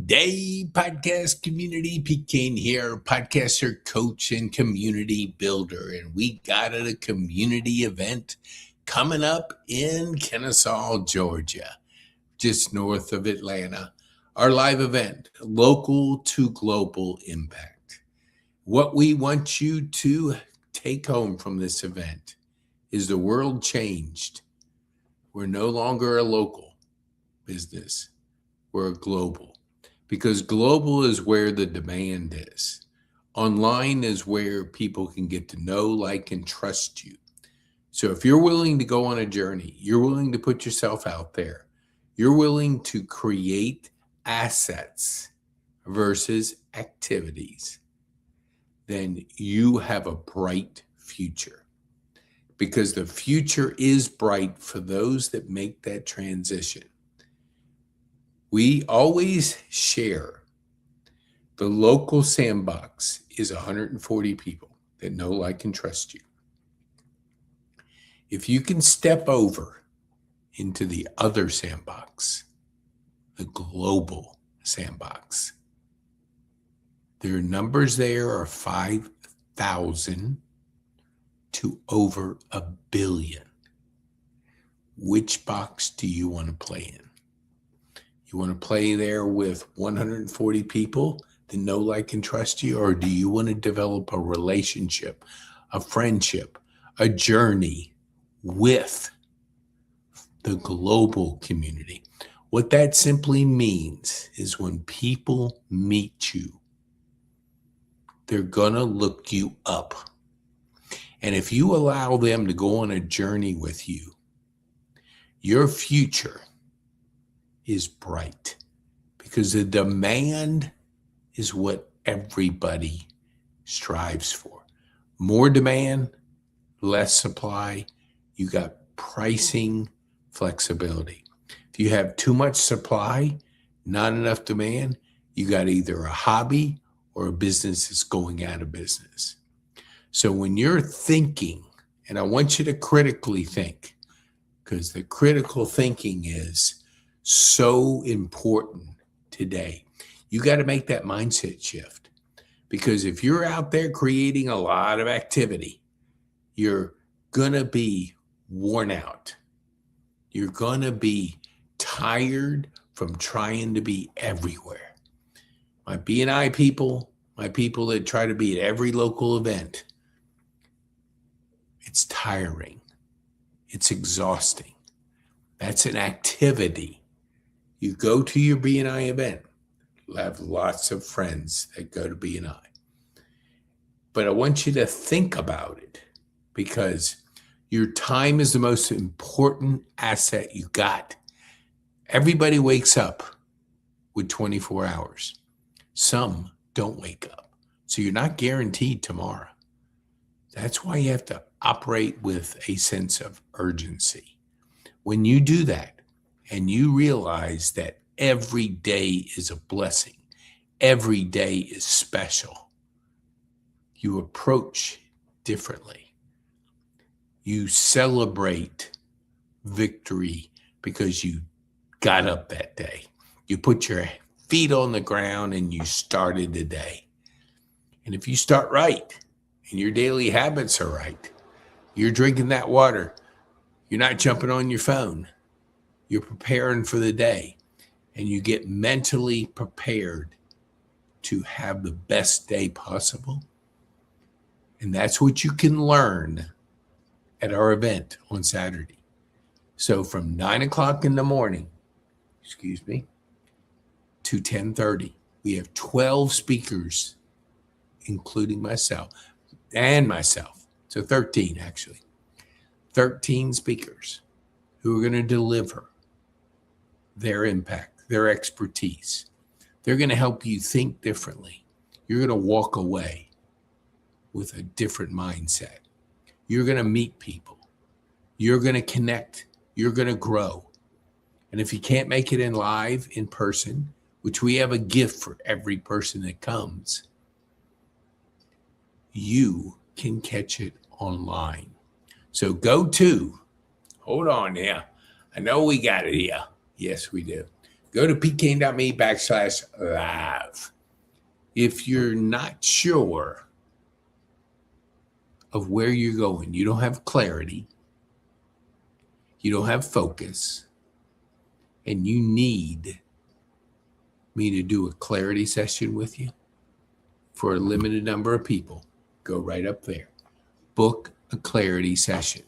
day, podcast community. Pete Kane here, podcaster, coach, and community builder. And we got at a community event coming up in Kennesaw, Georgia, just north of Atlanta. Our live event, Local to Global Impact. What we want you to take home from this event is the world changed. We're no longer a local business. We're global, because global is where the demand is. Online is where people can get to know, like, and trust you. So if you're willing to go on a journey, you're willing to put yourself out there, you're willing to create assets versus activities, then you have a bright future, because the future is bright for those that make that transition. We always share the local sandbox is 140 people that know, like, and trust you. If you can step over into the other sandbox, the global sandbox, their numbers there are 5,000 to over 1 billion. Which box do you want to play in? You want to play there with 140 people that know, like, and trust you? Or do you want to develop a relationship, a friendship, a journey with the global community? What that simply means is when people meet you, they're going to look you up. And if you allow them to go on a journey with you, your future is bright, because the demand is what everybody strives for. More demand, less supply. You got pricing flexibility. If you have too much supply, not enough demand, you got either a hobby or a business that's going out of business. So when you're thinking, and I want you to critically think, because the critical thinking is so important today. You got to make that mindset shift, because if you're out there creating a lot of activity, you're going to be worn out. You're going to be tired from trying to be everywhere. My B&I people, my people that try to be at every local event, it's tiring. It's exhausting. That's an activity. You go to your B&I event, you'll have lots of friends that go to B&I. But I want you to think about it, because your time is the most important asset you got. Everybody wakes up with 24 hours. Some don't wake up. So you're not guaranteed tomorrow. That's why you have to operate with a sense of urgency. When you do that, and you realize that every day is a blessing, every day is special, you approach differently. You celebrate victory because you got up that day. You put your feet on the ground and you started the day. And if you start right and your daily habits are right, you're drinking that water, you're not jumping on your phone, you're preparing for the day, and you get mentally prepared to have the best day possible. And that's what you can learn at our event on Saturday. So from 9 o'clock in the morning, to 10:30, we have 12 speakers, including myself. So 13, actually. 13 speakers who are going to deliver their impact, their expertise. They're going to help you think differently. You're going to walk away with a different mindset. You're going to meet people. You're going to connect. You're going to grow. And if you can't make it in person, which we have a gift for every person that comes, you can catch it online. So hold on here. I know we got it here. Yes, we do. Go to pkane.me/live. If you're not sure of where you're going, you don't have clarity, you don't have focus, and you need me to do a clarity session with you for a limited number of people, go right up there. Book a clarity session.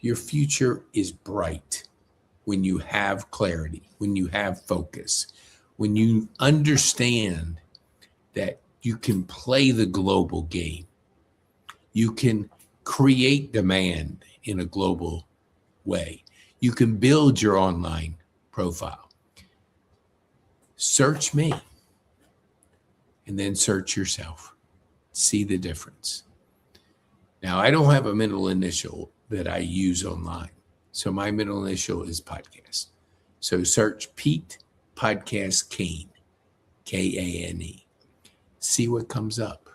Your future is bright when you have clarity, when you have focus, when you understand that you can play the global game. You can create demand in a global way. You can build your online profile. Search me and then search yourself. See the difference. Now, I don't have a middle initial that I use online. So my middle initial is podcast. So search Pete Podcast Kane, Kane. See what comes up.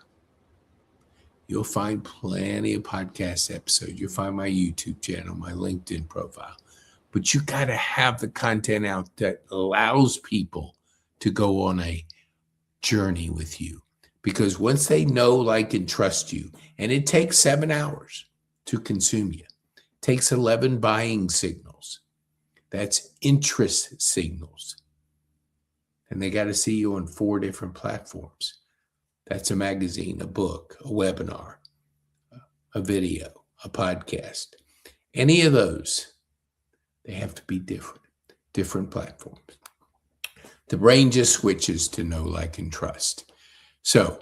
You'll find plenty of podcast episodes. You'll find my YouTube channel, my LinkedIn profile. But you got to have the content out that allows people to go on a journey with you. Because once they know, like, and trust you, and it takes 7 hours to consume you, it takes 11 buying signals. That's interest signals. And they got to see you on 4 different platforms. That's a magazine, a book, a webinar, a video, a podcast. Any of those, they have to be different platforms. The brain just switches to know, like, and trust. So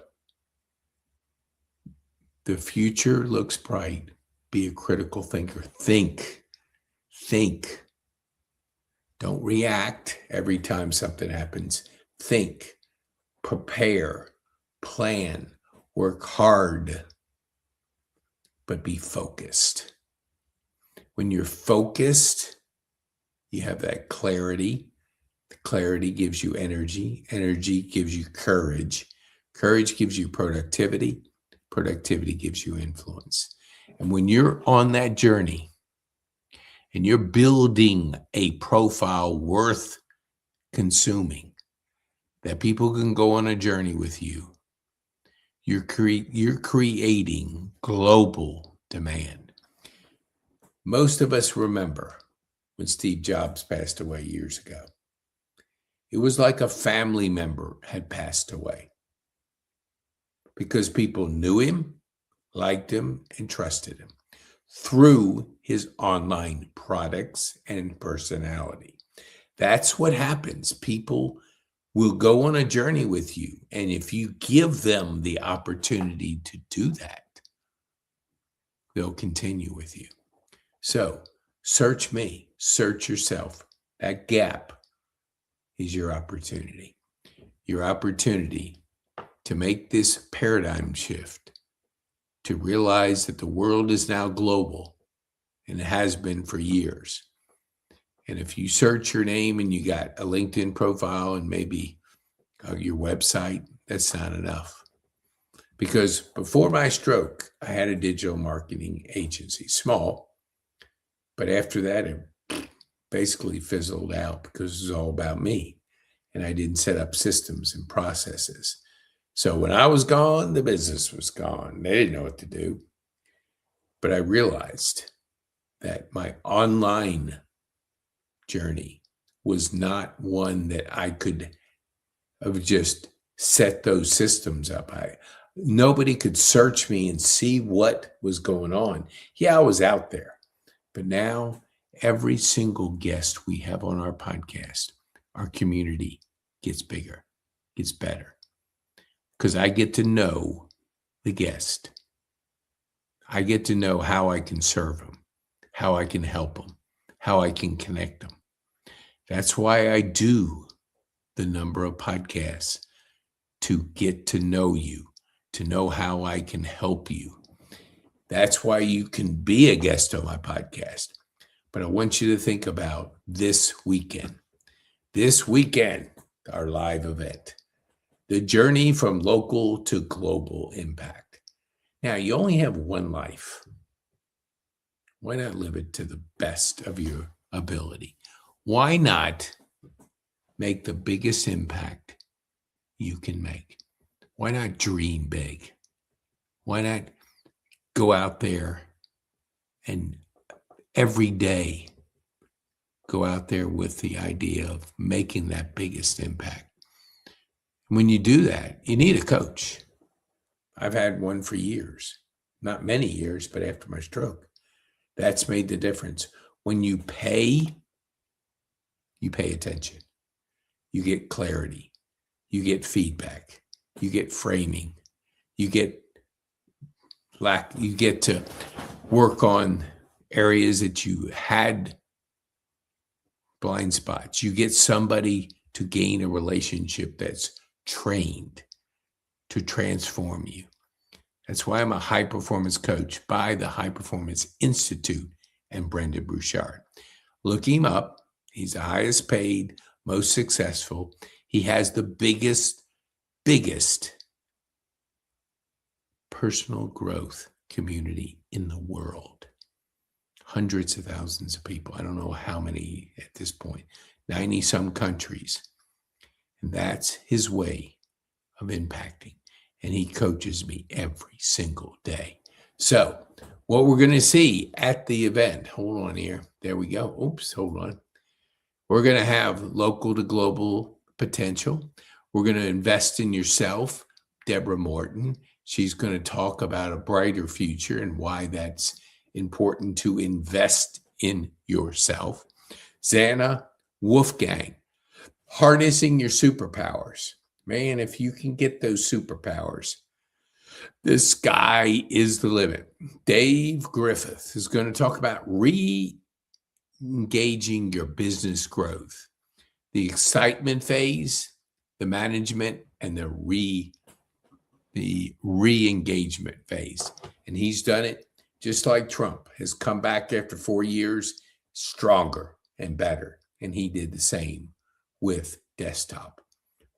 the future looks bright. Be a critical thinker. Think. Don't react every time something happens. Think, prepare, plan, work hard, but be focused. When you're focused, you have that clarity. The clarity gives you energy. Energy gives you courage. Courage gives you productivity. Productivity gives you influence. And when you're on that journey and you're building a profile worth consuming, that people can go on a journey with you, you're creating global demand. Most of us remember when Steve Jobs passed away years ago. It was like a family member had passed away because people knew him, liked him, and trusted him through his online products and personality. That's what happens. People will go on a journey with you. And if you give them the opportunity to do that, they'll continue with you. So search me, search yourself. That gap is your opportunity. Your opportunity to make this paradigm shift, to realize that the world is now global and it has been for years. And if you search your name and you got a LinkedIn profile and maybe your website, that's not enough. Because before my stroke, I had a digital marketing agency, small, but after that, it basically fizzled out because it was all about me. And I didn't set up systems and processes. So when I was gone, the business was gone. They didn't know what to do. But I realized that my online journey was not one that I could have just set those systems up. Nobody could search me and see what was going on. Yeah, I was out there. But now every single guest we have on our podcast, our community gets bigger, gets better. Because I get to know the guest. I get to know how I can serve them, how I can help them, how I can connect them. That's why I do the number of podcasts, to get to know you, to know how I can help you. That's why you can be a guest on my podcast. But I want you to think about this weekend. This weekend, our live event. The journey from local to global impact. Now, you only have one life. Why not live it to the best of your ability? Why not make the biggest impact you can make? Why not dream big? Why not go out there and every day go out there with the idea of making that biggest impact? When you do that, you need a coach. I've had one for years, not many years, but after my stroke. That's made the difference. When you pay attention. You get clarity. You get feedback. You get framing. You get to work on areas that you had blind spots. You get somebody to gain a relationship that's trained to transform you. That's why I'm a high performance coach by the High Performance Institute and Brendan Bouchard. Look him up. He's the highest paid, most successful. He has the biggest personal growth community in the world. Hundreds of thousands of people. I don't know how many at this point. 90 some countries. And that's his way of impacting. And he coaches me every single day. So what we're going to see at the event, hold on here. There we go. Oops, hold on. We're going to have local to global potential. We're going to invest in yourself. Deborah Morton, she's going to talk about a brighter future and why that's important to invest in yourself. Xana Wolfgang, harnessing your superpowers. Man, if you can get those superpowers, the sky is the limit. Dave Griffith is going to talk about re-engaging your business growth, the excitement phase, the management, and the re-engagement phase. And he's done it just like Trump has come back after 4 years, stronger and better. And he did the same with desktop,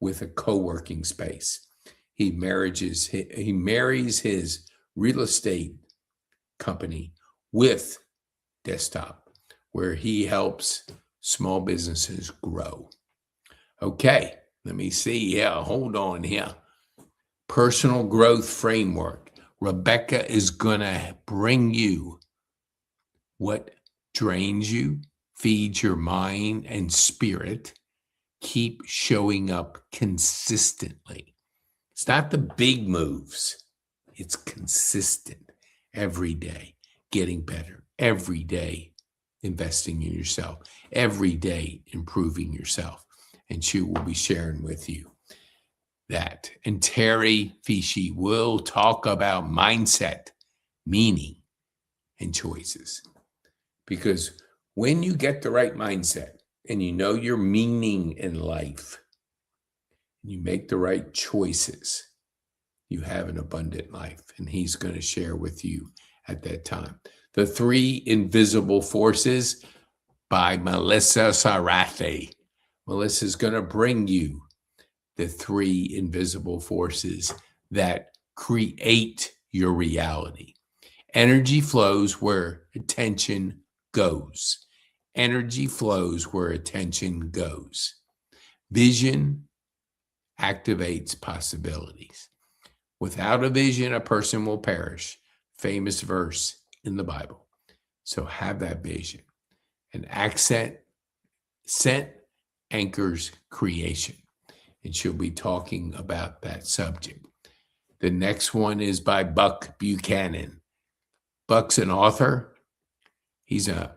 with a co-working space. He marries his real estate company with desktop, where he helps small businesses grow. Okay, let me see. Yeah, hold on here. Personal growth framework. Rebecca is going to bring you what drains you, feeds your mind and spirit. Keep showing up consistently. It's not the big moves. It's consistent every day, getting better every day, investing in yourself every day, improving yourself. And she will be sharing with you that. And Terry Fishy will talk about mindset, meaning, and choices. Because when you get the right mindset and you know your meaning in life, you make the right choices, you have an abundant life. And he's going to share with you at that time. The 3 Invisible Forces by Melissa Sarathi. Melissa's going to bring you the 3 invisible forces that create your reality. Energy flows where attention goes. Energy flows where attention goes. Vision activates possibilities. Without a vision, a person will perish. Famous verse in the Bible. So have that vision. An accent anchors creation. And she'll be talking about that subject. The next one is by Buck Buchanan. Buck's an author. He's a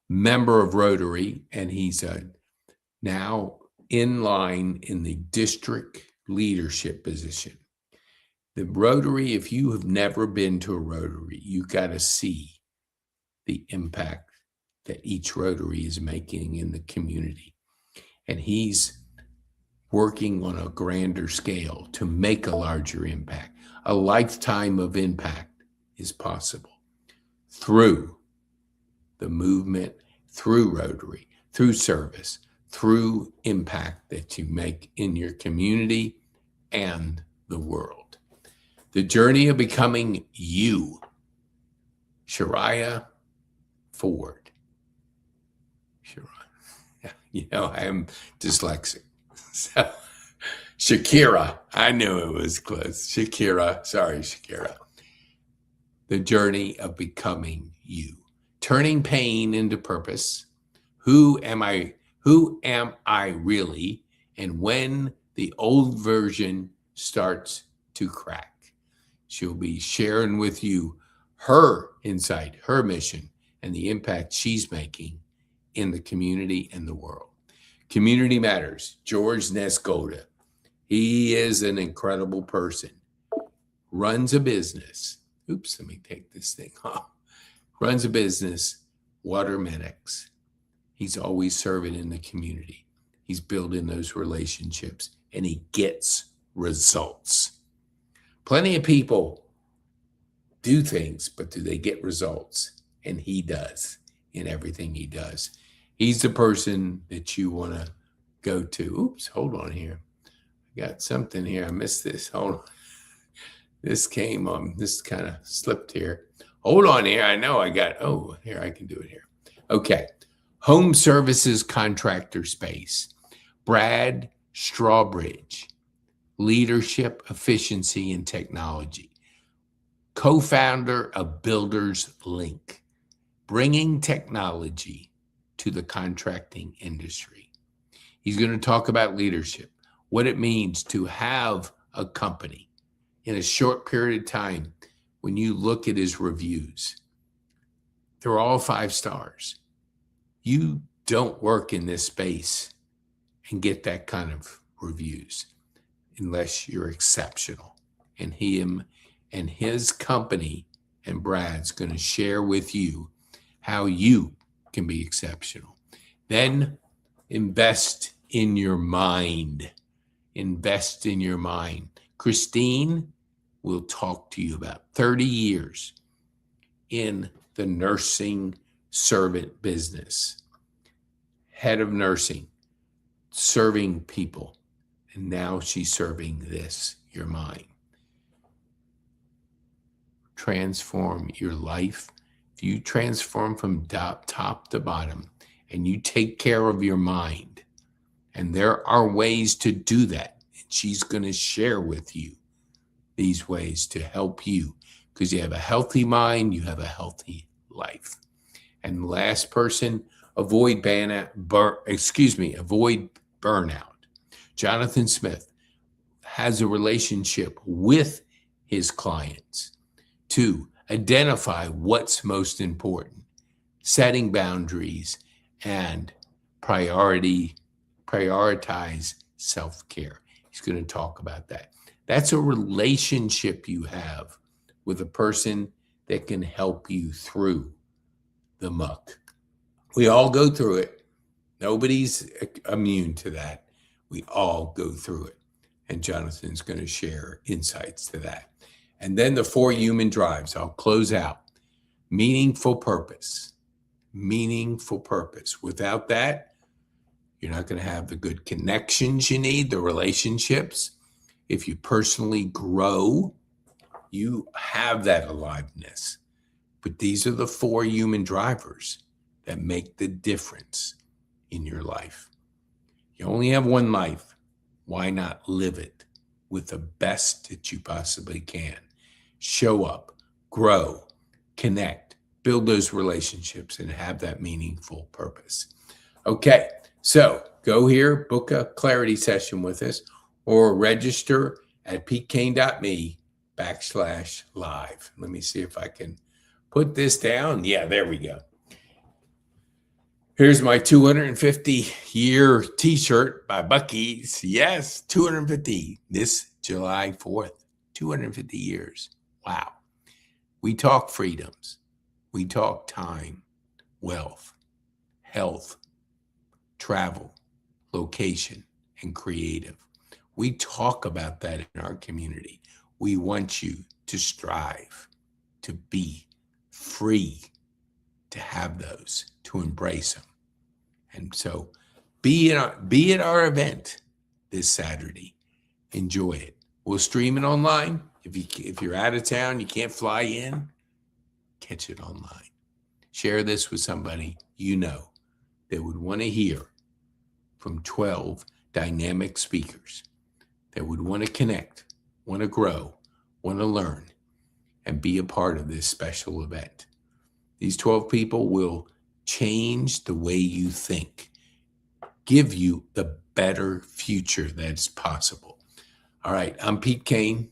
member of Rotary, and he's now in line in the district leadership position. The Rotary, if you have never been to a Rotary, you got to see the impact that each Rotary is making in the community. And he's working on a grander scale to make a larger impact. A lifetime of impact is possible through the movement, through Rotary, through service, through impact that you make in your community and the world. The journey of becoming you. Shariah Ford. I am dyslexic. So, Shakira, I knew it was close. Shakira, sorry, Shakira. The journey of becoming you, turning pain into purpose. Who am I? Who am I really? And when the old version starts to crack, she'll be sharing with you her insight, her mission, and the impact she's making in the community and the world. Community Matters, George Nesgoda. He is an incredible person. Runs a business. Oops, let me take this thing off. Runs a business, Water Medics. He's always serving in the community. He's building those relationships, and he gets results. Plenty of people do things, but do they get results? And he does in everything he does. He's the person that you want to go to. Oops, hold on here. I got something here. I missed this. Hold on. This came on. This kind of slipped here. Hold on here. I know I got, here, I can do it here. Okay. Home Services Contractor Space. Brad Strawbridge. Leadership, Efficiency, and Technology. Co-founder of Builders Link. Bringing technology to the contracting industry. He's going to talk about leadership, what it means to have a company in a short period of time. When you look at his reviews, they're all 5 stars. You don't work in this space and get that kind of reviews unless you're exceptional. And him and his company and Brad's going to share with you how you can be exceptional. Then invest in your mind. Invest in your mind. Christine will talk to you about 30 years in the nursing servant business. Head of nursing, serving people. And now she's serving this, your mind. Transform your life. If you transform from top to bottom and you take care of your mind, and there are ways to do that, and she's going to share with you these ways to help you, because you have a healthy mind, you have a healthy life. And last person, avoid burnout. Jonathan Smith has a relationship with his clients to identify what's most important, setting boundaries, and prioritize self-care. He's going to talk about that. That's a relationship you have with a person that can help you through the muck. We all go through it. Nobody's immune to that. We all go through it. And Jonathan's going to share insights to that. And then the 4 human drives. I'll close out. Meaningful purpose. Meaningful purpose. Without that, you're not going to have the good connections you need, the relationships. If you personally grow, you have that aliveness. But these are the 4 human drivers that make the difference in your life. You only have one life. Why not live it with the best that you possibly can? Show up, grow, connect, build those relationships, and have that meaningful purpose. Okay, so go here, book a clarity session with us, or register at petekane.me/live. Let me see if I can put this down. Yeah, there we go. Here's my 250-year t-shirt by Buc-ee's. Yes, 250 this July 4th. 250 years. Wow. We talk freedoms. We talk time, wealth, health, travel, location, and creative. We talk about that in our community. We want you to strive, to be free, to have those, to embrace them. And so be at our event this Saturday. Enjoy it. We'll stream it online. If you're out of town, you can't fly in, catch it online. Share this with somebody you know that would want to hear from 12 dynamic speakers that would want to connect, want to grow, want to learn, and be a part of this special event. These 12 people will change the way you think, give you the better future that's possible. All right, I'm Pete Kane.